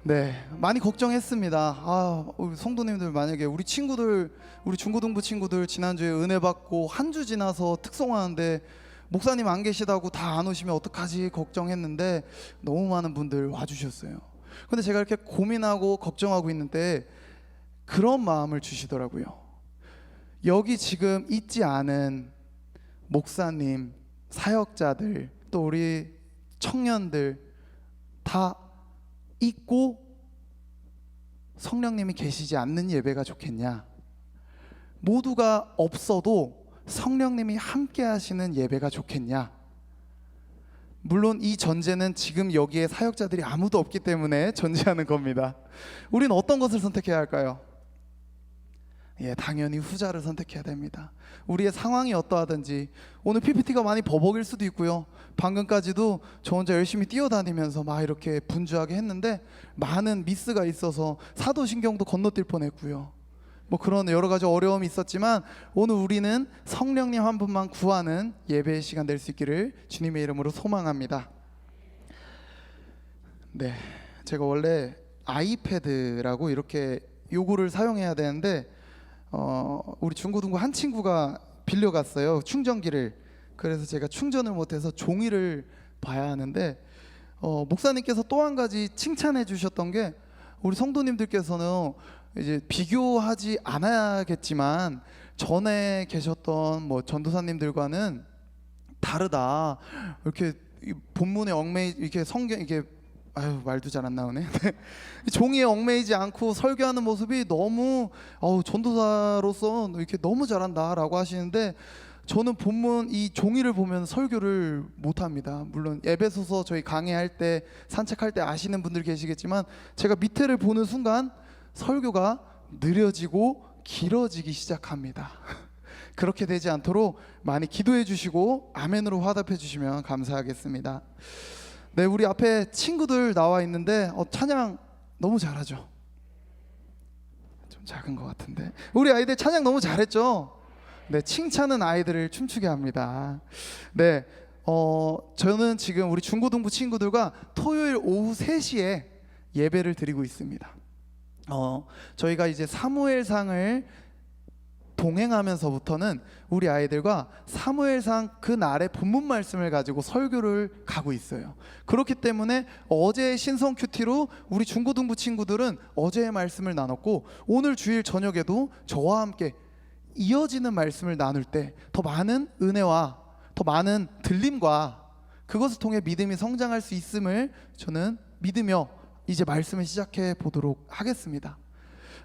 네, 많이 걱정했습니다. 우리 성도님들 만약에 우리 친구들, 우리 중고등부 친구들 지난주에 은혜 받고 한 주 지나서 특송하는데 목사님 안 계시다고 다 안 오시면 어떡하지 걱정했는데 너무 많은 분들 와주셨어요. 근데 제가 이렇게 고민하고 걱정하고 있는데 그런 마음을 주시더라고요. 여기 지금 있지 않은 목사님, 사역자들, 또 우리 청년들 다 있고 성령님이 계시지 않는 예배가 좋겠냐? 모두가 없어도 성령님이 함께 하시는 예배가 좋겠냐? 물론 이 전제는 지금 여기에 사역자들이 아무도 없기 때문에 전제하는 겁니다. 우리는 어떤 것을 선택해야 할까요? 당연히 후자를 선택해야 됩니다. 우리의 상황이 어떠하든지 오늘 PPT가 많이 버벅일 수도 있고요. 방금까지도 저 혼자 열심히 뛰어다니면서 막 이렇게 분주하게 했는데 많은 미스가 있어서 사도신경도 건너뛸 뻔했고요. 뭐 그런 여러 가지 어려움이 있었지만 오늘 우리는 성령님 한 분만 구하는 예배의 시간 될 수 있기를 주님의 이름으로 소망합니다. 네, 제가 원래 아이패드라고 이렇게 요거를 사용해야 되는데 우리 중고등부 한 친구가 빌려갔어요, 충전기를. 그래서 제가 충전을 못해서 종이를 봐야 하는데 목사님께서 또 한 가지 칭찬해 주셨던 게 우리 성도님들께서는 이제 비교하지 않아야겠지만 전에 계셨던 뭐 전도사님들과는 다르다. 이렇게 본문에 얽매이 이렇게 성경 이렇게 말도 잘 안 나오네. 종이에 얽매이지 않고 설교하는 모습이 너무 전도사로서 이렇게 너무 잘한다라고 하시는데 저는 본문 이 종이를 보면 설교를 못합니다. 물론 에베소서 저희 강의할 때 산책할 때 아시는 분들 계시겠지만 제가 밑에를 보는 순간 설교가 느려지고 길어지기 시작합니다. 그렇게 되지 않도록 많이 기도해 주시고 아멘으로 화답해 주시면 감사하겠습니다. 네, 우리 앞에 친구들 나와 있는데 찬양 너무 잘하죠? 좀 작은 것 같은데 우리 아이들 찬양 너무 잘했죠? 네, 칭찬은 아이들을 춤추게 합니다. 네, 저는 지금 우리 중고등부 친구들과 토요일 오후 3시에 예배를 드리고 있습니다. 저희가 이제 사무엘상을 동행하면서부터는 우리 아이들과 사무엘상 그 날의 본문 말씀을 가지고 설교를 가고 있어요. 그렇기 때문에 어제 신성 큐티로 우리 중고등부 친구들은 어제의 말씀을 나눴고 오늘 주일 저녁에도 저와 함께 이어지는 말씀을 나눌 때 더 많은 은혜와 더 많은 들림과 그것을 통해 믿음이 성장할 수 있음을 저는 믿으며 이제 말씀을 시작해 보도록 하겠습니다.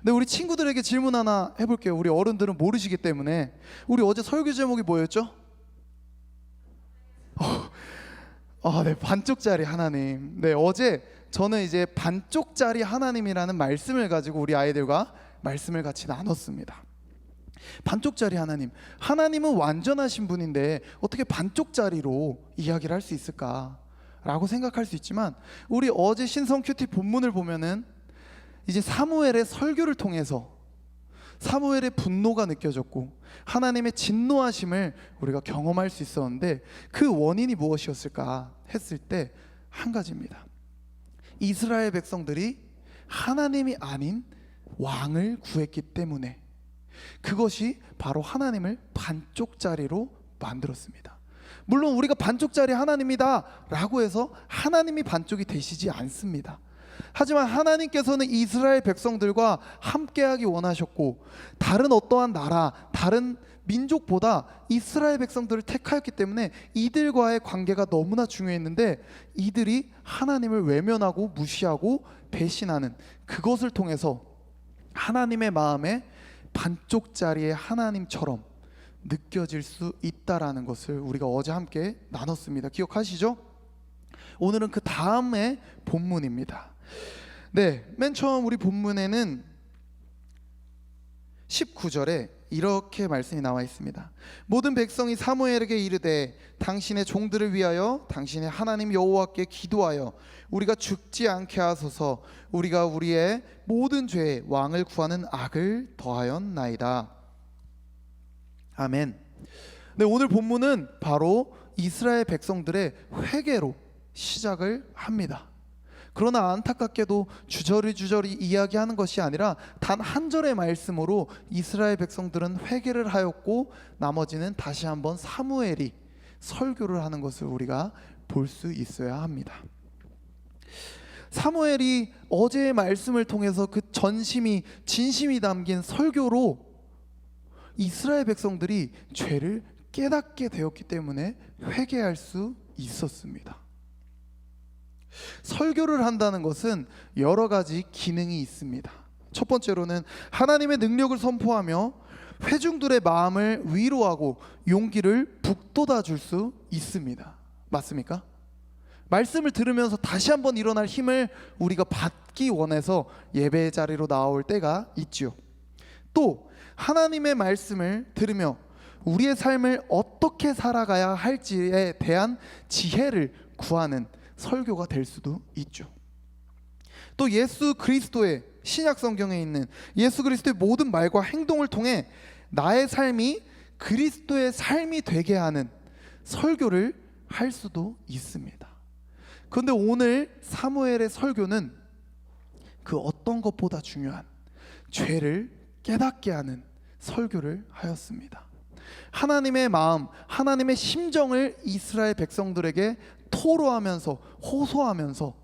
네, 우리 친구들에게 질문 하나 해볼게요. 우리 어른들은 모르시기 때문에. 우리 어제 설교 제목이 뭐였죠? 네, 반쪽짜리 하나님. 네, 어제 저는 이제 반쪽짜리 하나님이라는 말씀을 가지고 우리 아이들과 말씀을 같이 나눴습니다. 반쪽짜리 하나님, 하나님은 완전하신 분인데 어떻게 반쪽짜리로 이야기를 할 수 있을까 라고 생각할 수 있지만 우리 어제 신성 큐티 본문을 보면은 이제 사무엘의 설교를 통해서 사무엘의 분노가 느껴졌고 하나님의 진노하심을 우리가 경험할 수 있었는데 그 원인이 무엇이었을까 했을 때 한 가지입니다. 이스라엘 백성들이 하나님이 아닌 왕을 구했기 때문에 그것이 바로 하나님을 반쪽짜리로 만들었습니다. 물론 우리가 반쪽짜리 하나님이다 라고 해서 하나님이 반쪽이 되시지 않습니다. 하지만 하나님께서는 이스라엘 백성들과 함께하기 원하셨고 다른 어떠한 나라, 다른 민족보다 이스라엘 백성들을 택하였기 때문에 이들과의 관계가 너무나 중요했는데 이들이 하나님을 외면하고 무시하고 배신하는 그것을 통해서 하나님의 마음에 반쪽짜리의 하나님처럼 느껴질 수 있다라는 것을 우리가 어제 함께 나눴습니다. 기억하시죠? 오늘은 그 다음의 본문입니다. 네, 맨 처음 우리 본문에는 19절에 이렇게 말씀이 나와 있습니다. 모든 백성이 사무엘에게 이르되 당신의 종들을 위하여 당신의 하나님 여호와께 기도하여 우리가 죽지 않게 하소서. 우리가 우리의 모든 죄에 왕을 구하는 악을 더하였나이다. 아멘. 네, 오늘 본문은 바로 이스라엘 백성들의 회개로 시작을 합니다. 그러나 안타깝게도 주저리 이야기하는 것이 아니라 단 한 절의 말씀으로 이스라엘 백성들은 회개를 하였고, 나머지는 다시 한번 사무엘이 설교를 하는 것을 우리가 볼 수 있어야 합니다. 사무엘이 어제의 말씀을 통해서 그 전심이 진심이 담긴 설교로 이스라엘 백성들이 죄를 깨닫게 되었기 때문에 회개할 수 있었습니다. 설교를 한다는 것은 여러 가지 기능이 있습니다. 첫 번째로는 하나님의 능력을 선포하며 회중들의 마음을 위로하고 용기를 북돋아 줄 수 있습니다. 맞습니까? 말씀을 들으면서 다시 한번 일어날 힘을 우리가 받기 원해서 예배의 자리로 나올 때가 있죠. 또 하나님의 말씀을 들으며 우리의 삶을 어떻게 살아가야 할지에 대한 지혜를 구하는 설교가 될 수도 있죠. 또 예수 그리스도의 신약 성경에 있는 예수 그리스도의 모든 말과 행동을 통해 나의 삶이 그리스도의 삶이 되게 하는 설교를 할 수도 있습니다. 그런데 오늘 사무엘의 설교는 그 어떤 것보다 중요한 죄를 깨닫게 하는 설교를 하였습니다. 하나님의 마음, 하나님의 심정을 이스라엘 백성들에게 토로하면서 호소하면서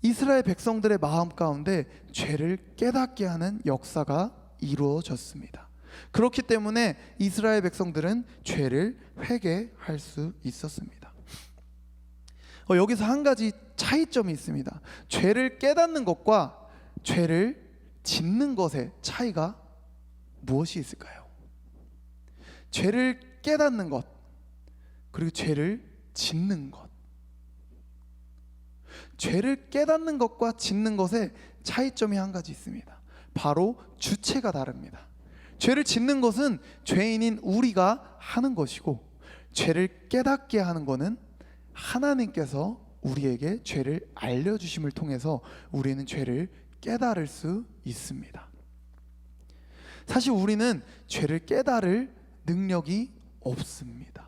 이스라엘 백성들의 마음 가운데 죄를 깨닫게 하는 역사가 이루어졌습니다. 그렇기 때문에 이스라엘 백성들은 죄를 회개할 수 있었습니다. 여기서 한 가지 차이점이 있습니다. 죄를 깨닫는 것과 죄를 짓는 것의 차이가 무엇이 있을까요? 죄를 깨닫는 것, 그리고 죄를 짓는 것. 죄를 깨닫는 것과 짓는 것의 차이점이 한 가지 있습니다. 바로 주체가 다릅니다. 죄를 짓는 것은 죄인인 우리가 하는 것이고, 죄를 깨닫게 하는 것은 하나님께서 우리에게 죄를 알려주심을 통해서 우리는 죄를 깨달을 수 있습니다. 사실 우리는 죄를 깨달을 능력이 없습니다.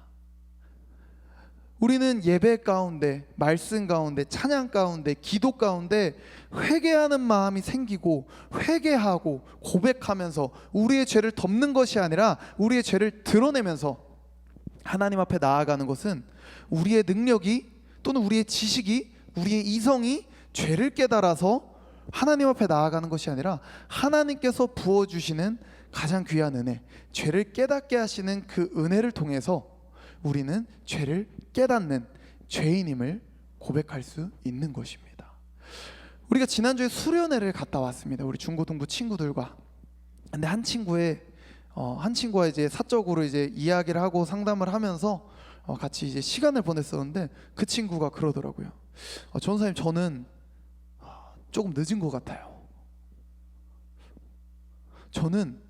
우리는 예배 가운데, 말씀 가운데, 찬양 가운데, 기도 가운데 회개하는 마음이 생기고 회개하고 고백하면서 우리의 죄를 덮는 것이 아니라 우리의 죄를 드러내면서 하나님 앞에 나아가는 것은 우리의 능력이 또는 우리의 지식이, 우리의 이성이 죄를 깨달아서 하나님 앞에 나아가는 것이 아니라 하나님께서 부어주시는 가장 귀한 은혜, 죄를 깨닫게 하시는 그 은혜를 통해서 우리는 죄를 깨닫는 죄인임을 고백할 수 있는 것입니다. 우리가 지난주에 수련회를 갔다 왔습니다. 우리 중고등부 친구들과. 근데 한 친구와 이제 사적으로 이제 이야기를 하고 상담을 하면서 같이 이제 시간을 보냈었는데 그 친구가 그러더라고요. 전사님, 저는 조금 늦은 것 같아요. 저는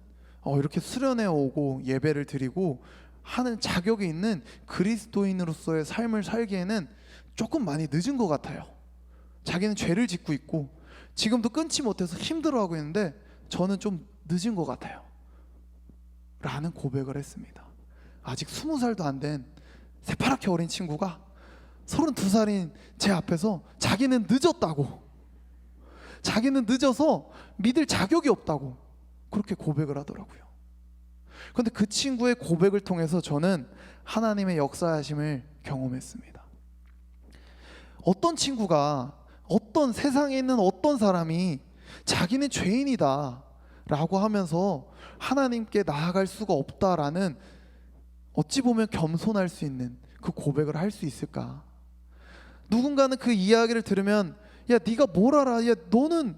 이렇게 수련회 오고 예배를 드리고 하는 자격이 있는 그리스도인으로서의 삶을 살기에는 조금 많이 늦은 것 같아요. 자기는 죄를 짓고 있고 지금도 끊지 못해서 힘들어하고 있는데 저는 좀 늦은 것 같아요 라는 고백을 했습니다. 아직 20살도 안 된 새파랗게 어린 친구가 32살인 제 앞에서 자기는 늦었다고, 자기는 늦어서 믿을 자격이 없다고 그렇게 고백을 하더라고요. 그런데 그 친구의 고백을 통해서 저는 하나님의 역사하심을 경험했습니다. 어떤 친구가, 어떤 세상에 있는 어떤 사람이 자기는 죄인이다 라고 하면서 하나님께 나아갈 수가 없다라는, 어찌 보면 겸손할 수 있는 그 고백을 할 수 있을까? 누군가는 그 이야기를 들으면 야, 네가 뭘 알아? 야, 너는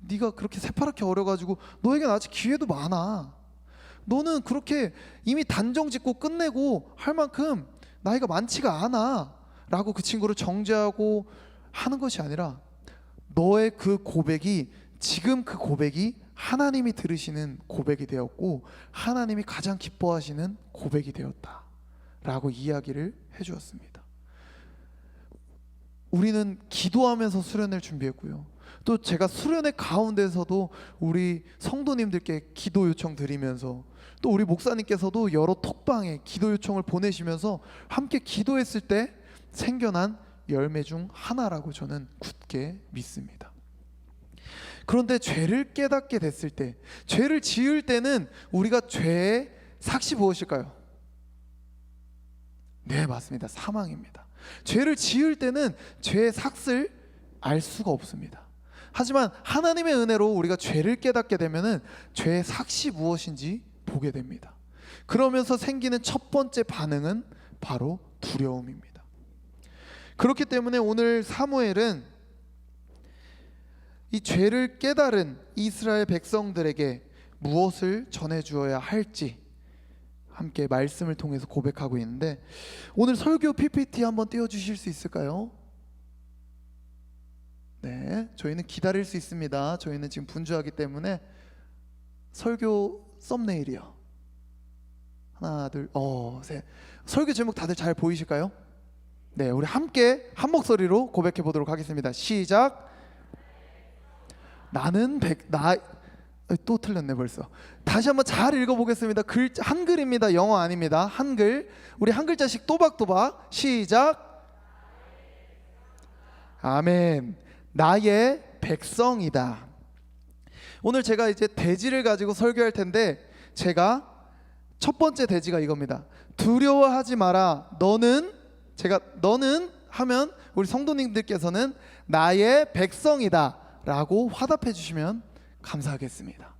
네가 그렇게 새파랗게 어려가지고 너에겐 아직 기회도 많아. 너는 그렇게 이미 단정 짓고 끝내고 할 만큼 나이가 많지가 않아 라고 그 친구를 정죄하고 하는 것이 아니라, 너의 그 고백이, 지금 그 고백이 하나님이 들으시는 고백이 되었고 하나님이 가장 기뻐하시는 고백이 되었다 라고 이야기를 해주었습니다. 우리는 기도하면서 수련회를 준비했고요, 또 제가 수련회 가운데서도 우리 성도님들께 기도 요청 드리면서, 또 우리 목사님께서도 여러 톡방에 기도 요청을 보내시면서 함께 기도했을 때 생겨난 열매 중 하나라고 저는 굳게 믿습니다. 그런데 죄를 깨닫게 됐을 때, 죄를 지을 때는 우리가 죄의 삭시 무엇일까요? 네, 맞습니다. 사망입니다. 죄를 지을 때는 죄의 삭을 알 수가 없습니다. 하지만 하나님의 은혜로 우리가 죄를 깨닫게 되면은 죄의 삭이 무엇인지 보게 됩니다. 그러면서 생기는 첫 번째 반응은 바로 두려움입니다. 그렇기 때문에 오늘 사무엘은 이 죄를 깨달은 이스라엘 백성들에게 무엇을 전해주어야 할지 함께 말씀을 통해서 고백하고 있는데, 오늘 설교 PPT 한번 띄워주실 수 있을까요? 네, 저희는 기다릴 수 있습니다. 저희는 지금 분주하기 때문에. 설교 썸네일이요. 하나, 둘, 셋. 설교 제목 다들 잘 보이실까요? 네, 우리 함께 한 목소리로 고백해 보도록 하겠습니다. 시작. 또 틀렸네 벌써. 다시 한번 잘 읽어보겠습니다. 한글입니다. 영어 아닙니다. 한글. 우리 한 글자씩 또박또박. 시작. 아멘. 나의 백성이다. 오늘 제가 이제 대지를 가지고 설교할 텐데, 제가 첫 번째 대지가 이겁니다. 두려워하지 마라. 너는 하면 우리 성도님들께서는 나의 백성이다 라고 화답해 주시면 감사하겠습니다.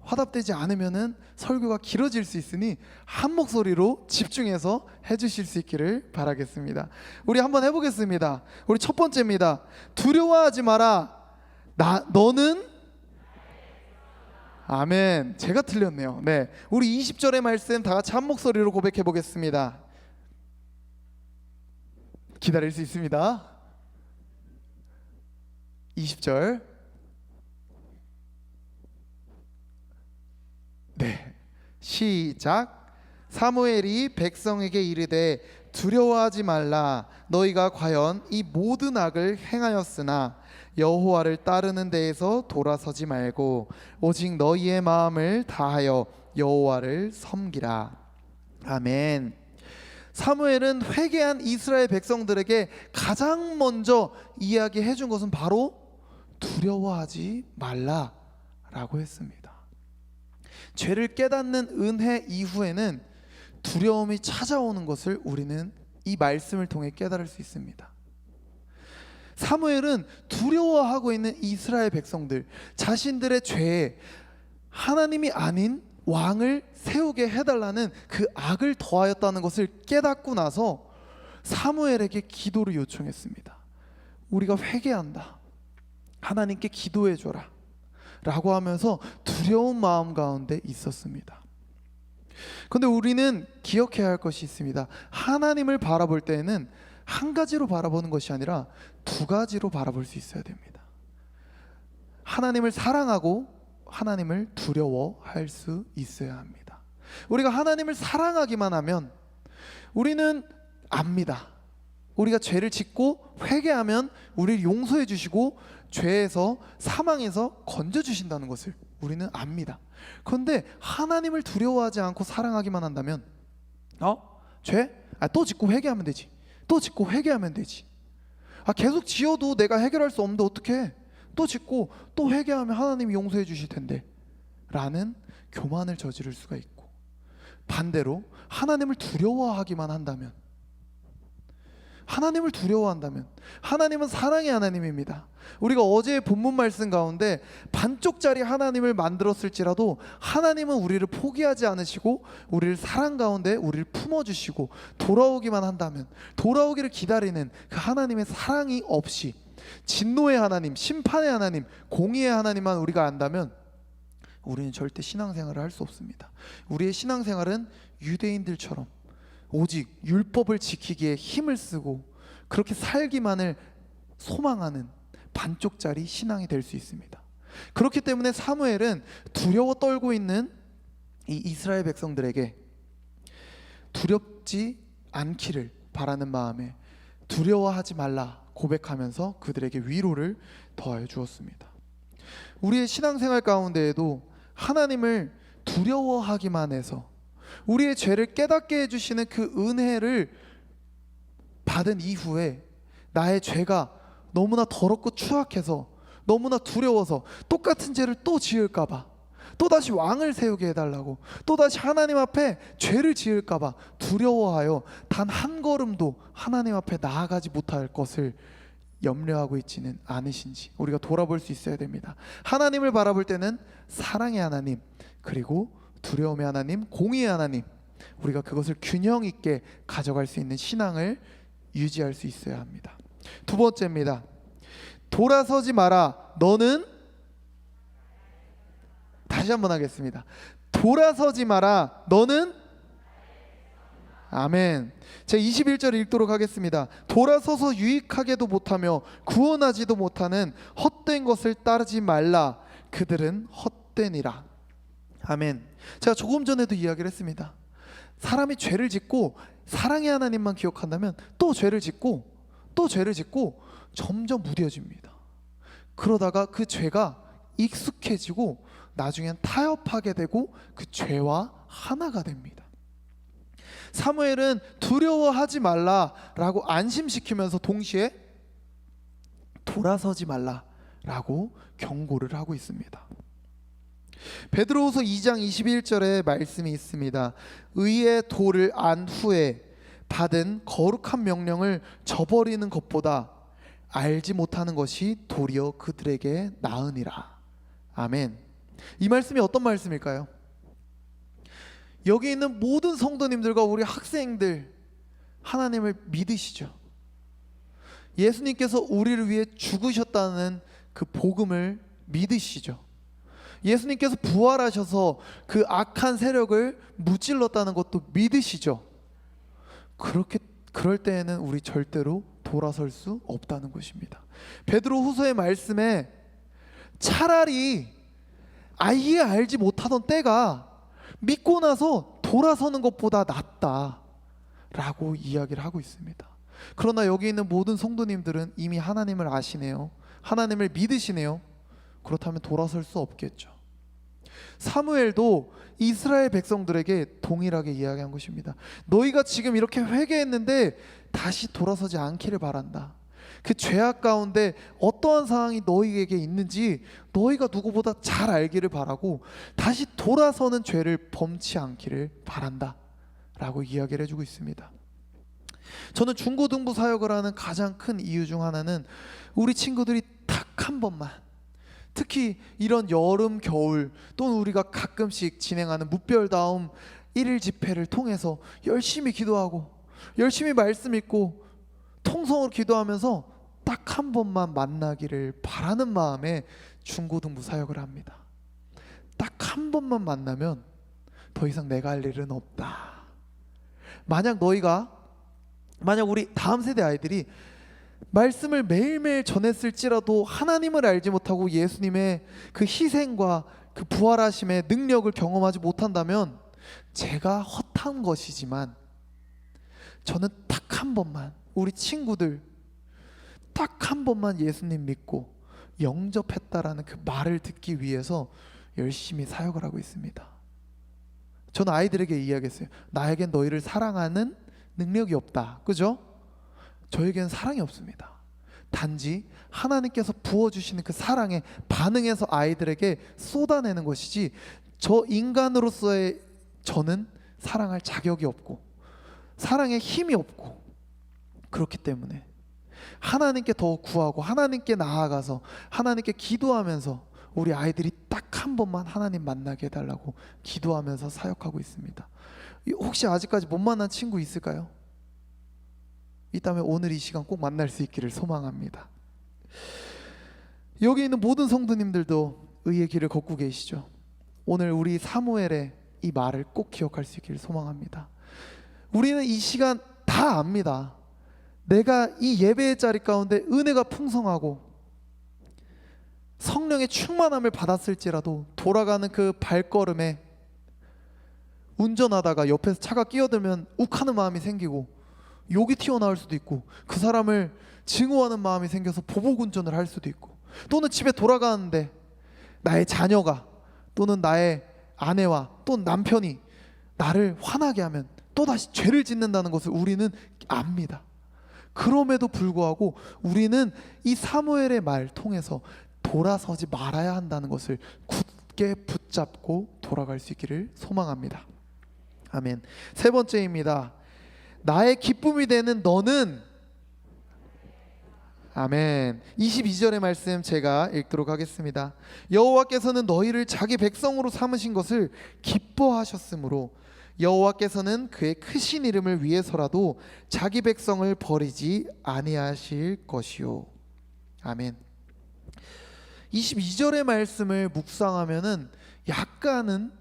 화답되지 않으면은 설교가 길어질 수 있으니 한 목소리로 집중해서 해주실 수 있기를 바라겠습니다. 우리 한번 해보겠습니다. 우리 첫 번째입니다. 두려워하지 마라. 너는 아멘. 제가 틀렸네요. 네, 우리 20절의 말씀 다 같이 한 목소리로 고백해 보겠습니다. 기다릴 수 있습니다. 20절. 네, 시작. 사무엘이 백성에게 이르되 두려워하지 말라. 너희가 과연 이 모든 악을 행하였으나 여호와를 따르는 데에서 돌아서지 말고 오직 너희의 마음을 다하여 여호와를 섬기라. 아멘. 사무엘은 회개한 이스라엘 백성들에게 가장 먼저 이야기해 준 것은 바로 두려워하지 말라라고 했습니다. 죄를 깨닫는 은혜 이후에는 두려움이 찾아오는 것을 우리는 이 말씀을 통해 깨달을 수 있습니다. 사무엘은 두려워하고 있는 이스라엘 백성들, 자신들의 죄에 하나님이 아닌 왕을 세우게 해달라는 그 악을 더하였다는 것을 깨닫고 나서 사무엘에게 기도를 요청했습니다. 우리가 회개한다. 하나님께 기도해줘라 라고 하면서 두려운 마음 가운데 있었습니다. 그런데 우리는 기억해야 할 것이 있습니다. 하나님을 바라볼 때에는 한 가지로 바라보는 것이 아니라 두 가지로 바라볼 수 있어야 됩니다. 하나님을 사랑하고 하나님을 두려워할 수 있어야 합니다. 우리가 하나님을 사랑하기만 하면 우리는 압니다. 우리가 죄를 짓고 회개하면 우리를 용서해 주시고 죄에서, 사망에서 건져주신다는 것을 우리는 압니다. 그런데 하나님을 두려워하지 않고 사랑하기만 한다면 죄? 또 짓고 회개하면 되지. 또 짓고 회개하면 되지. 계속 지어도 내가 해결할 수 없는데 어떡해. 또 짓고 또 회개하면 하나님이 용서해 주실 텐데 라는 교만을 저지를 수가 있고, 반대로 하나님을 두려워하기만 한다면, 하나님을 두려워한다면, 하나님은 사랑의 하나님입니다. 우리가 어제의 본문 말씀 가운데 반쪽짜리 하나님을 만들었을지라도 하나님은 우리를 포기하지 않으시고 우리를 사랑 가운데 우리를 품어주시고 돌아오기만 한다면, 돌아오기를 기다리는 그 하나님의 사랑이 없이 진노의 하나님, 심판의 하나님, 공의의 하나님만 우리가 안다면 우리는 절대 신앙생활을 할 수 없습니다. 우리의 신앙생활은 유대인들처럼 오직 율법을 지키기에 힘을 쓰고 그렇게 살기만을 소망하는 반쪽짜리 신앙이 될 수 있습니다. 그렇기 때문에 사무엘은 두려워 떨고 있는 이 이스라엘 백성들에게 두렵지 않기를 바라는 마음에 두려워하지 말라 고백하면서 그들에게 위로를 더해 주었습니다. 우리의 신앙생활 가운데에도 하나님을 두려워하기만 해서 우리의 죄를 깨닫게 해주시는 그 은혜를 받은 이후에 나의 죄가 너무나 더럽고 추악해서 너무나 두려워서 똑같은 죄를 또 지을까봐, 또다시 왕을 세우게 해달라고, 또다시 하나님 앞에 죄를 지을까봐 두려워하여 단 한 걸음도 하나님 앞에 나아가지 못할 것을 염려하고 있지는 않으신지 우리가 돌아볼 수 있어야 됩니다. 하나님을 바라볼 때는 사랑의 하나님, 그리고 두려움의 하나님, 공의의 하나님, 우리가 그것을 균형 있게 가져갈 수 있는 신앙을 유지할 수 있어야 합니다. 두 번째입니다. 돌아서지 마라. 너는, 다시 한번 하겠습니다. 돌아서지 마라. 너는, 아멘. 제 21절 읽도록 하겠습니다. 돌아서서 유익하게도 못하며 구원하지도 못하는 헛된 것을 따르지 말라. 그들은 헛되니라. 아멘. 제가 조금 전에도 이야기를 했습니다. 사람이 죄를 짓고 사랑의 하나님만 기억한다면 또 죄를 짓고 또 죄를 짓고 점점 무뎌집니다. 그러다가 그 죄가 익숙해지고 나중엔 타협하게 되고 그 죄와 하나가 됩니다. 사무엘은 두려워하지 말라라고 안심시키면서 동시에 돌아서지 말라라고 경고를 하고 있습니다. 베드로후서 2장 21절에 말씀이 있습니다. 의의 도를 안 후에 받은 거룩한 명령을 저버리는 것보다 알지 못하는 것이 도리어 그들에게 나으니라. 아멘. 이 말씀이 어떤 말씀일까요? 여기 있는 모든 성도님들과 우리 학생들, 하나님을 믿으시죠? 예수님께서 우리를 위해 죽으셨다는 그 복음을 믿으시죠? 예수님께서 부활하셔서 그 악한 세력을 무찔렀다는 것도 믿으시죠? 그럴 때에는 우리 절대로 돌아설 수 없다는 것입니다. 베드로 후서의 말씀에 차라리 아예 알지 못하던 때가 믿고 나서 돌아서는 것보다 낫다라고 이야기를 하고 있습니다. 그러나 여기 있는 모든 성도님들은 이미 하나님을 아시네요. 하나님을 믿으시네요. 그렇다면 돌아설 수 없겠죠. 사무엘도 이스라엘 백성들에게 동일하게 이야기한 것입니다. 너희가 지금 이렇게 회개했는데 다시 돌아서지 않기를 바란다. 그 죄악 가운데 어떠한 상황이 너희에게 있는지 너희가 누구보다 잘 알기를 바라고 다시 돌아서는 죄를 범치 않기를 바란다 라고 이야기를 해주고 있습니다. 저는 중고등부 사역을 하는 가장 큰 이유 중 하나는 우리 친구들이 딱 한 번만, 특히 이런 여름, 겨울 또는 우리가 가끔씩 진행하는 무별다움 1일 집회를 통해서 열심히 기도하고 열심히 말씀 읽고 통성으로 기도하면서 딱 한 번만 만나기를 바라는 마음에 중고등부 사역을 합니다. 딱 한 번만 만나면 더 이상 내가 할 일은 없다. 만약 우리 다음 세대 아이들이 말씀을 매일매일 전했을지라도 하나님을 알지 못하고 예수님의 그 희생과 그 부활하심의 능력을 경험하지 못한다면 제가 헛한 것이지만 저는 딱 한 번만, 우리 친구들 딱 한 번만 예수님 믿고 영접했다라는 그 말을 듣기 위해서 열심히 사역을 하고 있습니다. 저는 아이들에게 이야기했어요. 나에겐 너희를 사랑하는 능력이 없다. 그죠? 저에겐 사랑이 없습니다. 단지 하나님께서 부어주시는 그 사랑에 반응해서 아이들에게 쏟아내는 것이지 저 인간으로서의 저는 사랑할 자격이 없고 사랑에 힘이 없고, 그렇기 때문에 하나님께 더 구하고 하나님께 나아가서 하나님께 기도하면서 우리 아이들이 딱 한 번만 하나님 만나게 해달라고 기도하면서 사역하고 있습니다. 혹시 아직까지 못 만난 친구 있을까요? 있다면 오늘 이 시간 꼭 만날 수 있기를 소망합니다. 여기 있는 모든 성도님들도 의의 길을 걷고 계시죠? 오늘 우리 사무엘의 이 말을 꼭 기억할 수 있기를 소망합니다. 우리는 이 시간 다 압니다. 내가 이 예배의 자리 가운데 은혜가 풍성하고 성령의 충만함을 받았을지라도 돌아가는 그 발걸음에 운전하다가 옆에서 차가 끼어들면 욱하는 마음이 생기고 욕이 튀어나올 수도 있고 그 사람을 증오하는 마음이 생겨서 보복운전을 할 수도 있고, 또는 집에 돌아가는데 나의 자녀가 또는 나의 아내와 또 남편이 나를 화나게 하면 또다시 죄를 짓는다는 것을 우리는 압니다. 그럼에도 불구하고 우리는 이 사무엘의 말 통해서 돌아서지 말아야 한다는 것을 굳게 붙잡고 돌아갈 수 있기를 소망합니다. 아멘. 세 번째입니다. 나의 기쁨이 되는 너는, 아멘. 22절의 말씀 제가 읽도록 하겠습니다. 여호와께서는 너희를 자기 백성으로 삼으신 것을 기뻐하셨으므로 여호와께서는 그의 크신 이름을 위해서라도 자기 백성을 버리지 아니하실 것이요. 아멘. 22절의 말씀을 묵상하면은 약간은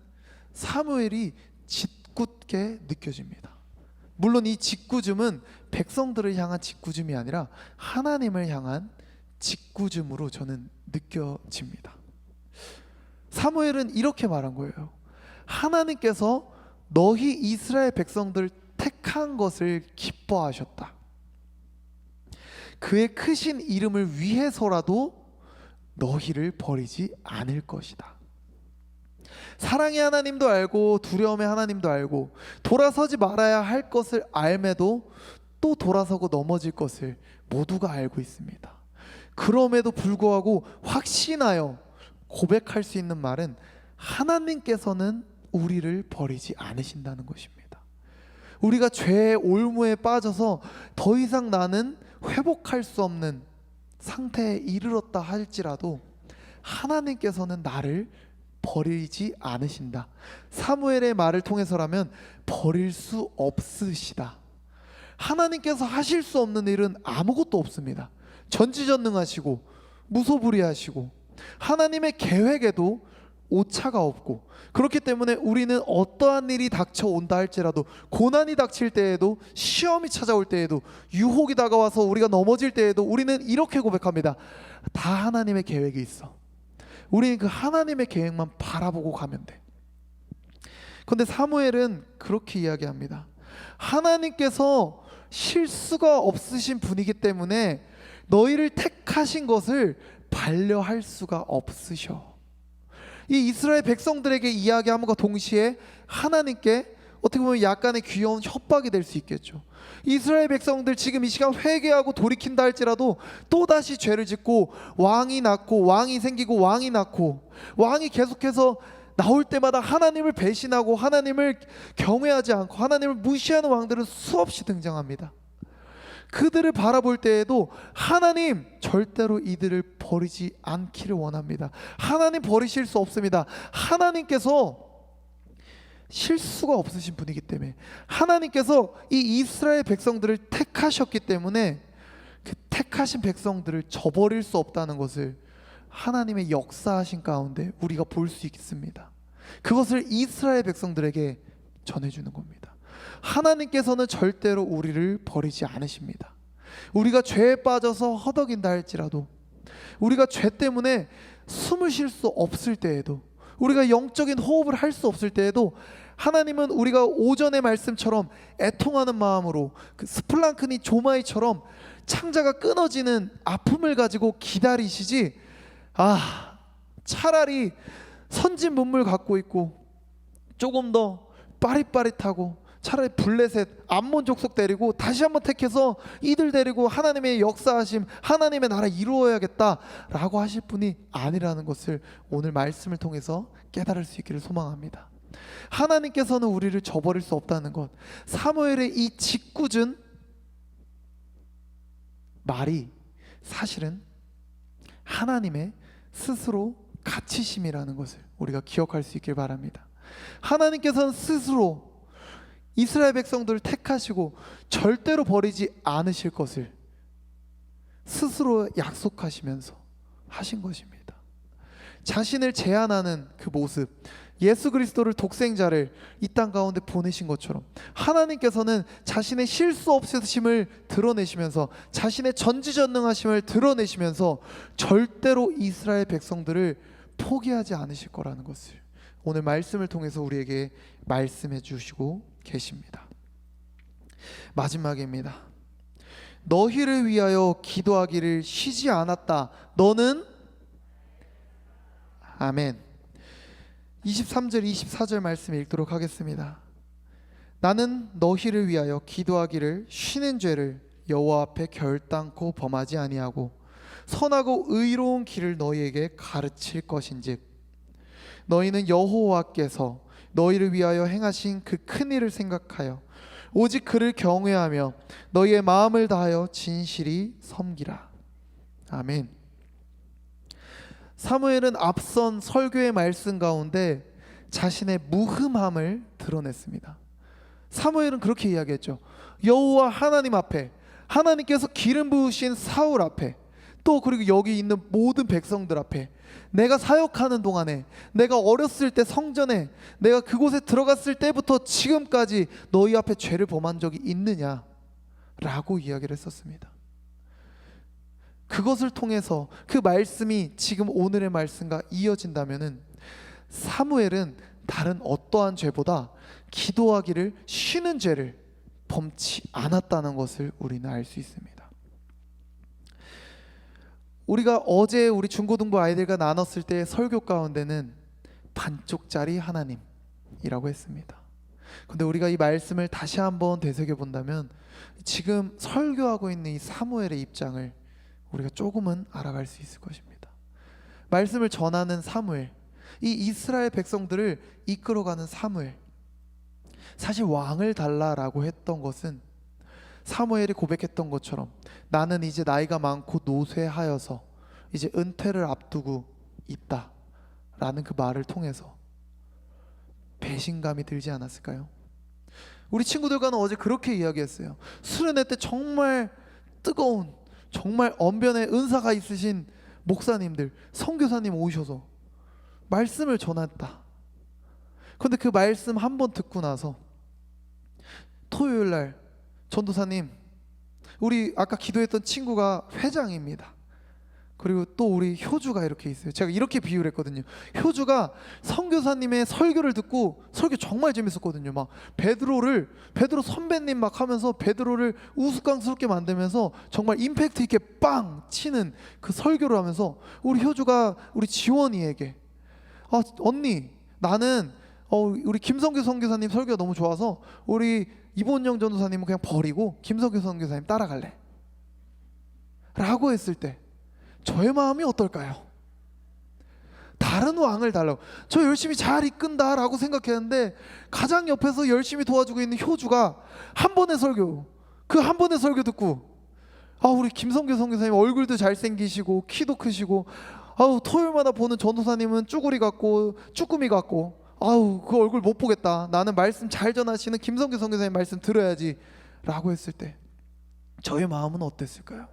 사무엘이 짓궂게 느껴집니다. 물론 이 짓궂음은 백성들을 향한 짓궂음이 아니라 하나님을 향한 짓궂음으로 저는 느껴집니다. 사무엘은 이렇게 말한 거예요. 하나님께서 너희 이스라엘 백성들을 택한 것을 기뻐하셨다. 그의 크신 이름을 위해서라도 너희를 버리지 않을 것이다. 사랑의 하나님도 알고 두려움의 하나님도 알고 돌아서지 말아야 할 것을 알매도 또 돌아서고 넘어질 것을 모두가 알고 있습니다. 그럼에도 불구하고 확신하여 고백할 수 있는 말은 하나님께서는 우리를 버리지 않으신다는 것입니다. 우리가 죄의 올무에 빠져서 더 이상 나는 회복할 수 없는 상태에 이르렀다 할지라도 하나님께서는 나를 버리지 않으신다. 사무엘의 말을 통해서라면 버릴 수 없으시다. 하나님께서 하실 수 없는 일은 아무것도 없습니다. 전지전능하시고 무소불위하시고 하나님의 계획에도 오차가 없고, 그렇기 때문에 우리는 어떠한 일이 닥쳐온다 할지라도, 고난이 닥칠 때에도, 시험이 찾아올 때에도, 유혹이 다가와서 우리가 넘어질 때에도 우리는 이렇게 고백합니다. 다 하나님의 계획이 있어. 우리는 그 하나님의 계획만 바라보고 가면 돼. 그런데 사무엘은 그렇게 이야기합니다. 하나님께서 실수가 없으신 분이기 때문에 너희를 택하신 것을 반려할 수가 없으셔. 이 이스라엘 백성들에게 이야기함과 동시에 하나님께 어떻게 보면 약간의 귀여운 협박이 될 수 있겠죠. 이스라엘 백성들 지금 이 시간 회개하고 돌이킨다 할지라도 또다시 죄를 짓고 왕이 낳고 왕이 생기고 왕이 낳고 왕이 계속해서 나올 때마다 하나님을 배신하고 하나님을 경외하지 않고 하나님을 무시하는 왕들은 수없이 등장합니다. 그들을 바라볼 때에도 하나님 절대로 이들을 버리지 않기를 원합니다. 하나님 버리실 수 없습니다. 하나님께서 실수가 없으신 분이기 때문에, 하나님께서 이 이스라엘 백성들을 택하셨기 때문에 그 택하신 백성들을 저버릴 수 없다는 것을 하나님의 역사하신 가운데 우리가 볼 수 있습니다. 그것을 이스라엘 백성들에게 전해주는 겁니다. 하나님께서는 절대로 우리를 버리지 않으십니다. 우리가 죄에 빠져서 허덕인다 할지라도, 우리가 죄 때문에 숨을 쉴 수 없을 때에도, 우리가 영적인 호흡을 할 수 없을 때에도 하나님은 우리가 오전의 말씀처럼 애통하는 마음으로 그 스플랑크니 조마이처럼 창자가 끊어지는 아픔을 가지고 기다리시지, 차라리 선진 문물 갖고 있고 조금 더 빠릿빠릿하고 차라리 블레셋 암몬 족속 데리고 다시 한번 택해서 이들 데리고 하나님의 역사하심, 하나님의 나라 이루어야겠다라고 하실 분이 아니라는 것을 오늘 말씀을 통해서 깨달을 수 있기를 소망합니다. 하나님께서는 우리를 저버릴 수 없다는 것, 사무엘의 이 짓궂은 말이 사실은 하나님의 스스로 가치심이라는 것을 우리가 기억할 수 있길 바랍니다. 하나님께서는 스스로 이스라엘 백성들을 택하시고 절대로 버리지 않으실 것을 스스로 약속하시면서 하신 것입니다. 자신을 제한하는 그 모습, 예수 그리스도를 독생자를 이 땅 가운데 보내신 것처럼 하나님께서는 자신의 실수 없으심을 드러내시면서 자신의 전지전능하심을 드러내시면서 절대로 이스라엘 백성들을 포기하지 않으실 거라는 것을 오늘 말씀을 통해서 우리에게 말씀해 주시고 계십니다. 마지막입니다. 너희를 위하여 기도하기를 쉬지 않았다. 너는 아멘. 23절 24절 말씀 읽도록 하겠습니다. 나는 너희를 위하여 기도하기를 쉬는 죄를 여호와 앞에 결단코 범하지 아니하고 선하고 의로운 길을 너희에게 가르칠 것인즉 너희는 여호와께서 너희를 위하여 행하신 그 큰 일을 생각하여 오직 그를 경외하며 너희의 마음을 다하여 진실이 섬기라. 아멘. 사무엘은 앞선 설교의 말씀 가운데 자신의 무흠함을 드러냈습니다. 사무엘은 그렇게 이야기했죠. 여호와 하나님 앞에, 하나님께서 기름 부으신 사울 앞에, 또 그리고 여기 있는 모든 백성들 앞에 내가 사역하는 동안에, 내가 어렸을 때 성전에, 내가 그곳에 들어갔을 때부터 지금까지 너희 앞에 죄를 범한 적이 있느냐 라고 이야기를 했었습니다. 그것을 통해서 그 말씀이 지금 오늘의 말씀과 이어진다면은 사무엘은 다른 어떠한 죄보다 기도하기를 쉬는 죄를 범치 않았다는 것을 우리는 알 수 있습니다. 우리가 어제 우리 중고등부 아이들과 나눴을 때 설교 가운데는 반쪽짜리 하나님이라고 했습니다. 근데 우리가 이 말씀을 다시 한번 되새겨 본다면 지금 설교하고 있는 이 사무엘의 입장을 우리가 조금은 알아갈 수 있을 것입니다. 말씀을 전하는 사무엘, 이 이스라엘 백성들을 이끌어가는 사무엘, 사실 왕을 달라라고 했던 것은 사무엘이 고백했던 것처럼 나는 이제 나이가 많고 노쇠하여서 이제 은퇴를 앞두고 있다 라는 그 말을 통해서 배신감이 들지 않았을까요? 우리 친구들과는 어제 그렇게 이야기했어요. 수련회 때 정말 뜨거운, 정말 언변의 은사가 있으신 목사님들, 선교사님 오셔서 말씀을 전했다. 그런데 그 말씀 한 번 듣고 나서 토요일 날 전도사님, 우리 아까 기도했던 친구가 회장입니다. 그리고 또 우리 효주가 이렇게 있어요. 제가 이렇게 비유를 했거든요. 효주가 선교사님의 설교를 듣고, 설교 정말 재밌었거든요. 막 베드로 선배님 막 하면서 베드로를 우스꽝스럽게 만들면서 정말 임팩트 있게 빵 치는 그 설교를 하면서 우리 효주가 우리 지원이에게 언니, 나는 우리 김성규 선교사님 설교가 너무 좋아서 우리 이본영 전도사님은 그냥 버리고 김성규 선교사님 따라갈래 라고 했을 때 저의 마음이 어떨까요? 다른 왕을 달라고, 저 열심히 잘 이끈다 라고 생각했는데 가장 옆에서 열심히 도와주고 있는 효주가 한 번의 설교, 그 한 번의 설교 듣고 우리 김성규 선교사님 얼굴도 잘생기시고 키도 크시고 토요일마다 보는 전도사님은 쭈구리 같고 쭈꾸미 같고 그 얼굴 못 보겠다, 나는 말씀 잘 전하시는 김성규 선교사님 말씀 들어야지 라고 했을 때 저의 마음은 어땠을까요?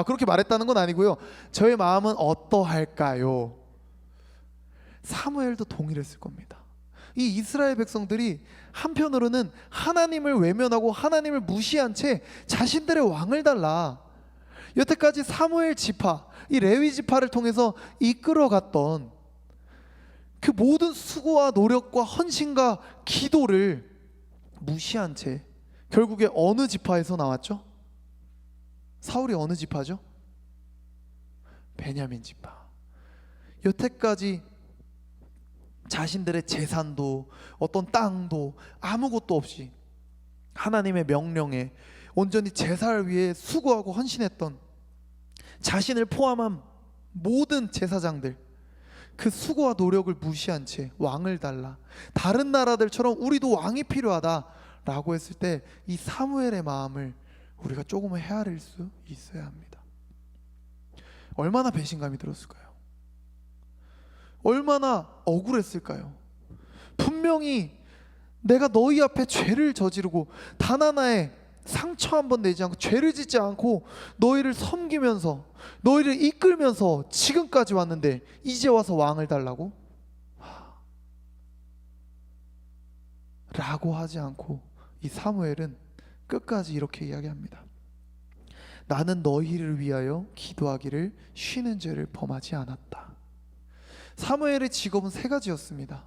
그렇게 말했다는 건 아니고요, 저의 마음은 어떠할까요? 사무엘도 동일했을 겁니다. 이 이스라엘 백성들이 한편으로는 하나님을 외면하고 하나님을 무시한 채 자신들의 왕을 달라, 여태까지 사무엘 지파, 이 레위 지파를 통해서 이끌어갔던 그 모든 수고와 노력과 헌신과 기도를 무시한 채 결국에 어느 지파에서 나왔죠? 사울이 어느 지파죠? 베냐민 지파. 여태까지 자신들의 재산도 어떤 땅도 아무것도 없이 하나님의 명령에 온전히 제사를 위해 수고하고 헌신했던 자신을 포함한 모든 제사장들, 그 수고와 노력을 무시한 채 왕을 달라, 다른 나라들처럼 우리도 왕이 필요하다라고 했을 때 이 사무엘의 마음을 우리가 조금은 헤아릴 수 있어야 합니다. 얼마나 배신감이 들었을까요? 얼마나 억울했을까요? 분명히 내가 너희 앞에 죄를 저지르고 단 하나의 상처 한 번 내지 않고 죄를 짓지 않고 너희를 섬기면서 너희를 이끌면서 지금까지 왔는데 이제 와서 왕을 달라고? 라고 하지 않고 이 사무엘은 끝까지 이렇게 이야기합니다. 나는 너희를 위하여 기도하기를 쉬는 죄를 범하지 않았다. 사무엘의 직업은 세 가지였습니다.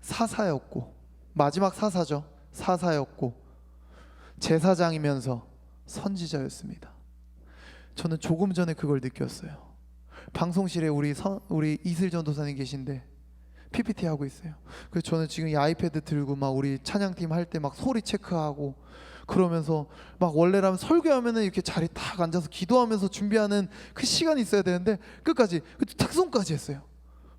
사사였고, 마지막 사사죠. 사사였고, 제사장이면서 선지자였습니다. 저는 조금 전에 그걸 느꼈어요. 방송실에 우리 이슬 전도사님 계신데 PPT 하고 있어요. 그래서 저는 지금 이 아이패드 들고 막 우리 찬양팀 할 때 막 소리 체크하고, 그러면서 막 원래라면 설교하면은 이렇게 자리 딱 앉아서 기도하면서 준비하는 그 시간이 있어야 되는데 끝까지 특송까지 했어요.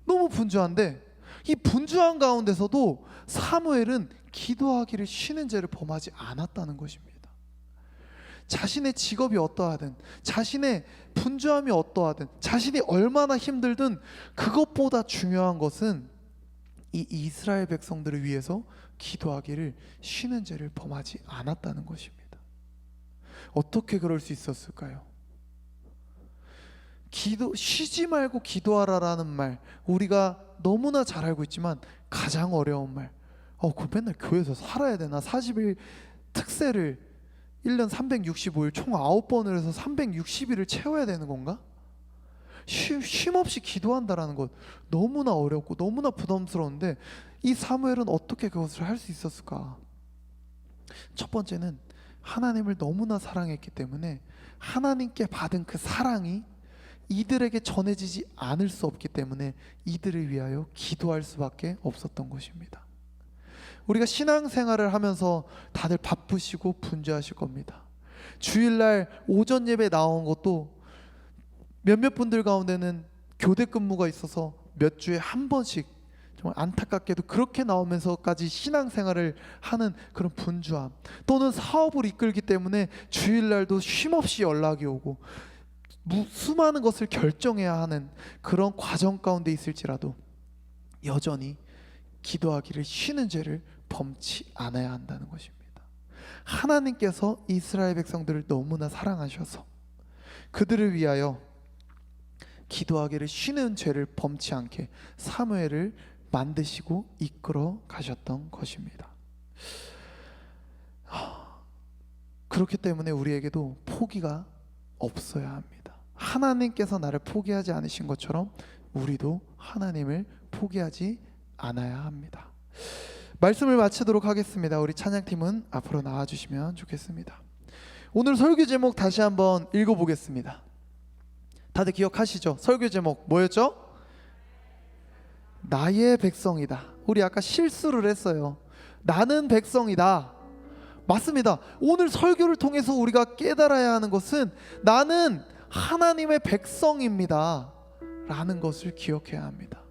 너무 분주한데 이 분주한 가운데서도 사무엘은 기도하기를 쉬는 죄를 범하지 않았다는 것입니다. 자신의 직업이 어떠하든, 자신의 분주함이 어떠하든, 자신이 얼마나 힘들든 그것보다 중요한 것은 이 이스라엘 백성들을 위해서 기도하기를 쉬는 죄를 범하지 않았다는 것입니다. 어떻게 그럴 수 있었을까요? 쉬지 말고 기도하라라는 말, 우리가 너무나 잘 알고 있지만 가장 어려운 말, 그 맨날 교회에서 살아야 되나? 40일 특세를 1년 365일 총 9번을 해서 360일을 채워야 되는 건가? 쉼 없이 기도한다라는 것 너무나 어렵고 너무나 부담스러운데 이 사무엘은 어떻게 그것을 할 수 있었을까? 첫 번째는 하나님을 너무나 사랑했기 때문에 하나님께 받은 그 사랑이 이들에게 전해지지 않을 수 없기 때문에 이들을 위하여 기도할 수밖에 없었던 것입니다. 우리가 신앙생활을 하면서 다들 바쁘시고 분주하실 겁니다. 주일날 오전 예배 나온 것도 몇몇 분들 가운데는 교대 근무가 있어서 몇 주에 한 번씩 정말 안타깝게도 그렇게 나오면서까지 신앙생활을 하는 그런 분주함, 또는 사업을 이끌기 때문에 주일날도 쉼없이 연락이 오고 수많은 것을 결정해야 하는 그런 과정 가운데 있을지라도 여전히 기도하기를 쉬는 죄를 범치 않아야 한다는 것입니다. 하나님께서 이스라엘 백성들을 너무나 사랑하셔서 그들을 위하여 기도하기를 쉬는 죄를 범치 않게 사무엘을 만드시고 이끌어 가셨던 것입니다. 그렇기 때문에 우리에게도 포기가 없어야 합니다. 하나님께서 나를 포기하지 않으신 것처럼 우리도 하나님을 포기하지 않아야 합니다. 말씀을 마치도록 하겠습니다. 우리 찬양팀은 앞으로 나와주시면 좋겠습니다. 오늘 설교 제목 다시 한번 읽어보겠습니다. 다들 기억하시죠? 설교 제목 뭐였죠? 나의 백성이다. 우리 아까 실수를 했어요. 나는 백성이다. 맞습니다. 오늘 설교를 통해서 우리가 깨달아야 하는 것은 나는 하나님의 백성입니다 라는 것을 기억해야 합니다.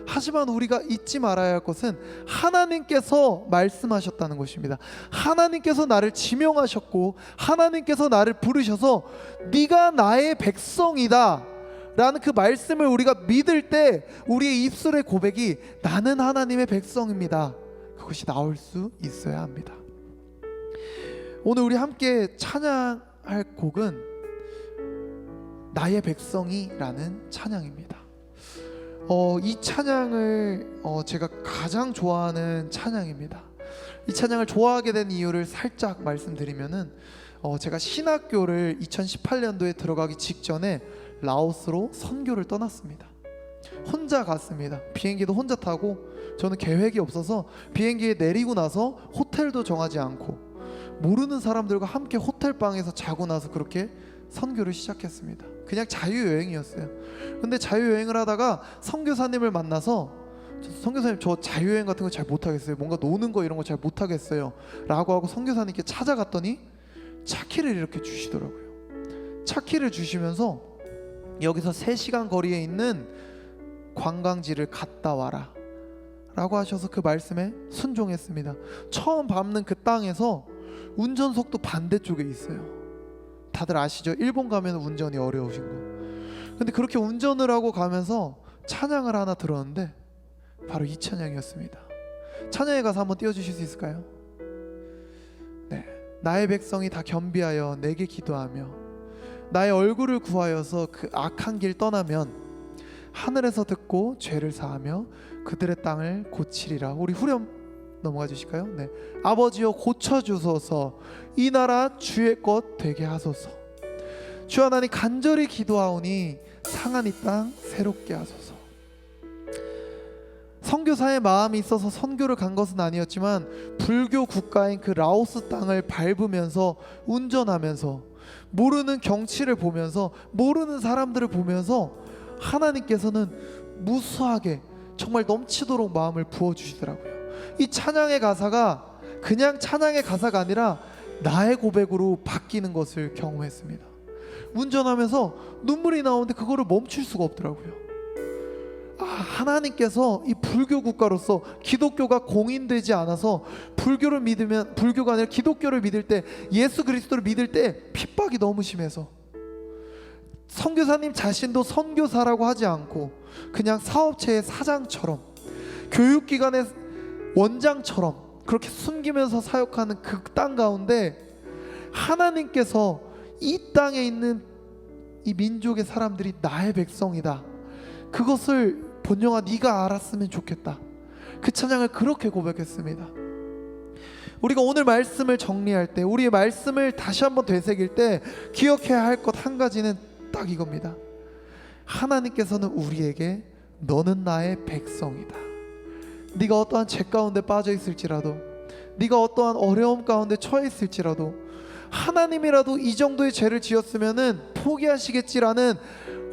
하지만 우리가 잊지 말아야 할 것은 하나님께서 말씀하셨다는 것입니다. 하나님께서 나를 지명하셨고 하나님께서 나를 부르셔서 네가 나의 백성이다 라는 그 말씀을 우리가 믿을 때 우리의 입술의 고백이 나는 하나님의 백성입니다, 그것이 나올 수 있어야 합니다. 오늘 우리 함께 찬양할 곡은 나의 백성이라는 찬양입니다. 이 찬양을 제가 가장 좋아하는 찬양입니다. 이 찬양을 좋아하게 된 이유를 살짝 말씀드리면은 제가 신학교를 2018년도에 들어가기 직전에 라오스로 선교를 떠났습니다. 혼자 갔습니다. 비행기도 혼자 타고, 저는 계획이 없어서 비행기에 내리고 나서 호텔도 정하지 않고 모르는 사람들과 함께 호텔방에서 자고 나서 그렇게 선교를 시작했습니다. 그냥 자유여행이었어요. 근데 자유여행을 하다가 선교사님을 만나서 선교사님 저 자유여행 같은 거 잘 못하겠어요, 뭔가 노는 거 이런 거 잘 못하겠어요 라고 하고 선교사님께 찾아갔더니 차키를 이렇게 주시더라고요. 차키를 주시면서 여기서 3시간 거리에 있는 관광지를 갔다 와라 라고 하셔서 그 말씀에 순종했습니다. 처음 밟는 그 땅에서 운전석도 반대쪽에 있어요. 다들 아시죠? 일본 가면 운전이 어려우신 거. 근데 그렇게 운전을 하고 가면서 찬양을 하나 들었는데 바로 이 찬양이었습니다. 찬양에 가서 한번 띄워주실 수 있을까요? 네, 나의 백성이 다 겸비하여 내게 기도하며 나의 얼굴을 구하여서 그 악한 길 떠나면 하늘에서 듣고 죄를 사하며 그들의 땅을 고치리라. 우리 후렴 넘어가 주실까요? 네. 아버지여 고쳐주소서, 이 나라 주의 것 되게 하소서. 주 하나님 간절히 기도하오니 상한 이 땅 새롭게 하소서. 선교사의 마음이 있어서 선교를 간 것은 아니었지만 불교 국가인 그 라오스 땅을 밟으면서 운전하면서 모르는 경치를 보면서 모르는 사람들을 보면서 하나님께서는 무수하게 정말 넘치도록 마음을 부어주시더라고요. 이 찬양의 가사가 그냥 찬양의 가사가 아니라 나의 고백으로 바뀌는 것을 경험했습니다. 운전하면서 눈물이 나오는데 그거를 멈출 수가 없더라고요. 하나님께서 이 불교 국가로서 기독교가 공인되지 않아서 불교를 믿으면, 불교가 아니라 기독교를 믿을 때, 예수 그리스도를 믿을 때 핍박이 너무 심해서 선교사님 자신도 선교사라고 하지 않고 그냥 사업체의 사장처럼, 교육기관의 원장처럼 그렇게 숨기면서 사역하는 그 땅 가운데 하나님께서 이 땅에 있는 이 민족의 사람들이 나의 백성이다, 그것을 본영아 네가 알았으면 좋겠다. 그 찬양을 그렇게 고백했습니다. 우리가 오늘 말씀을 정리할 때, 우리의 말씀을 다시 한번 되새길 때 기억해야 할 것 한 가지는 딱 이겁니다. 하나님께서는 우리에게 너는 나의 백성이다. 네가 어떠한 죄 가운데 빠져 있을지라도, 네가 어떠한 어려움 가운데 처해 있을지라도, 하나님이라도 이 정도의 죄를 지었으면은 포기하시겠지라는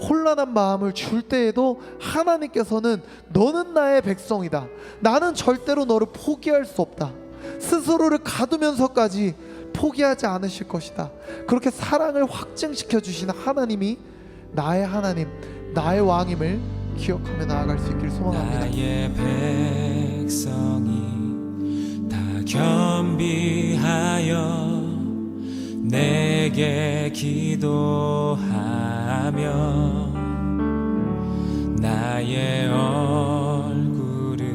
혼란한 마음을 줄 때에도 하나님께서는 너는 나의 백성이다, 나는 절대로 너를 포기할 수 없다, 스스로를 가두면서까지 포기하지 않으실 것이다, 그렇게 사랑을 확증시켜 주시는 하나님이 나의 하나님, 나의 왕임을 기억하며 나아갈 수 있기를 소망합니다. 나의 백성이 다 겸비하여 내게 기도하며 나의 얼굴을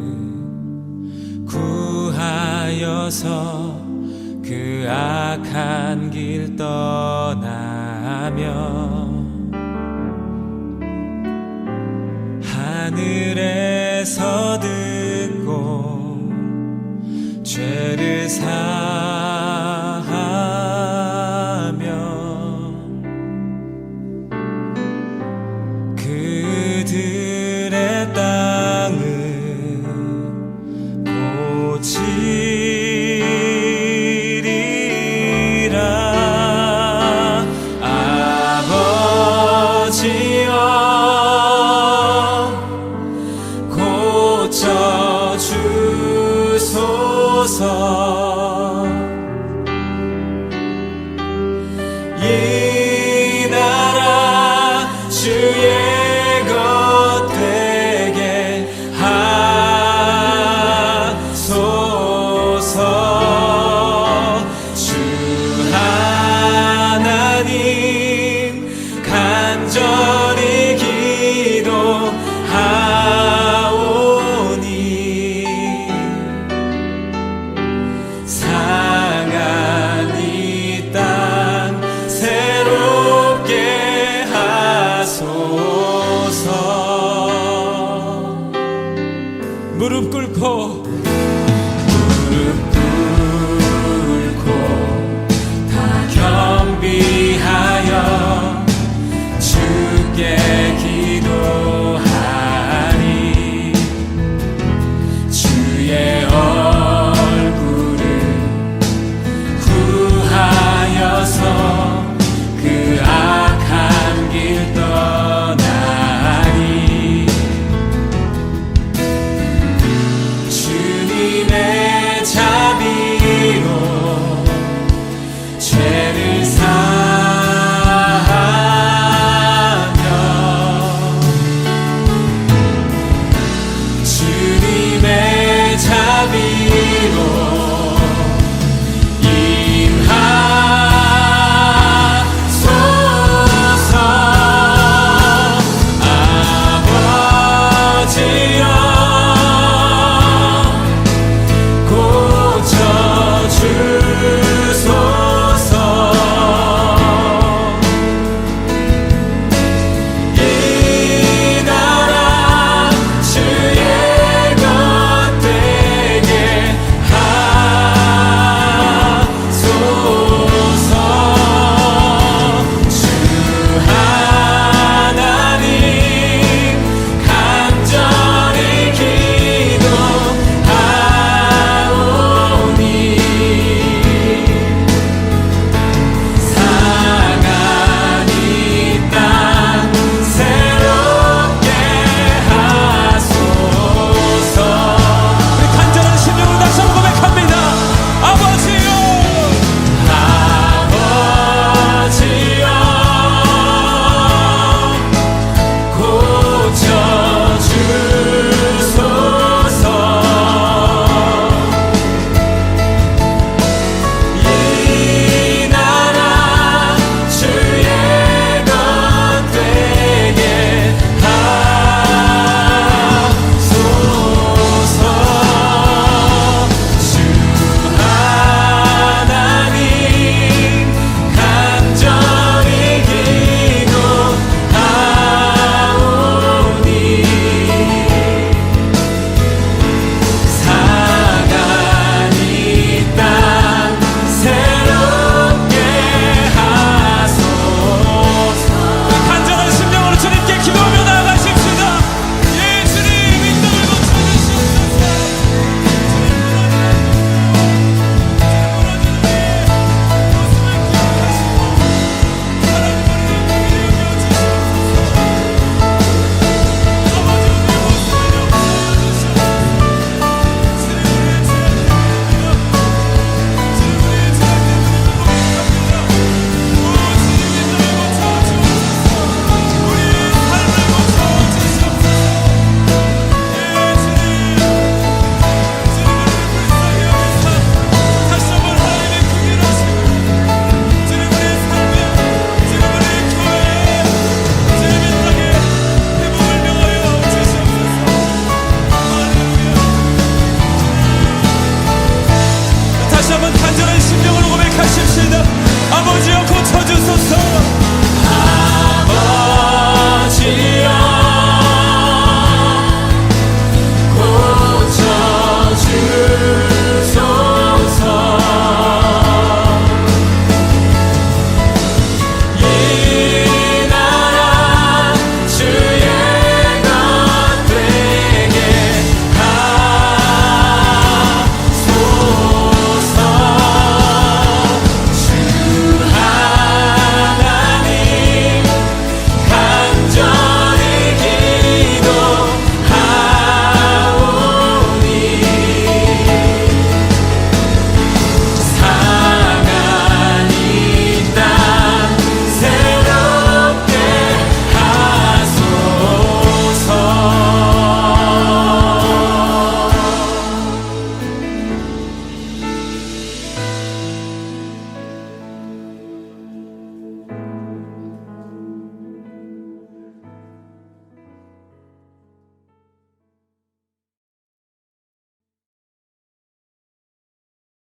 구하여서 그 악한 길 떠나며 하늘에서 듣고 죄를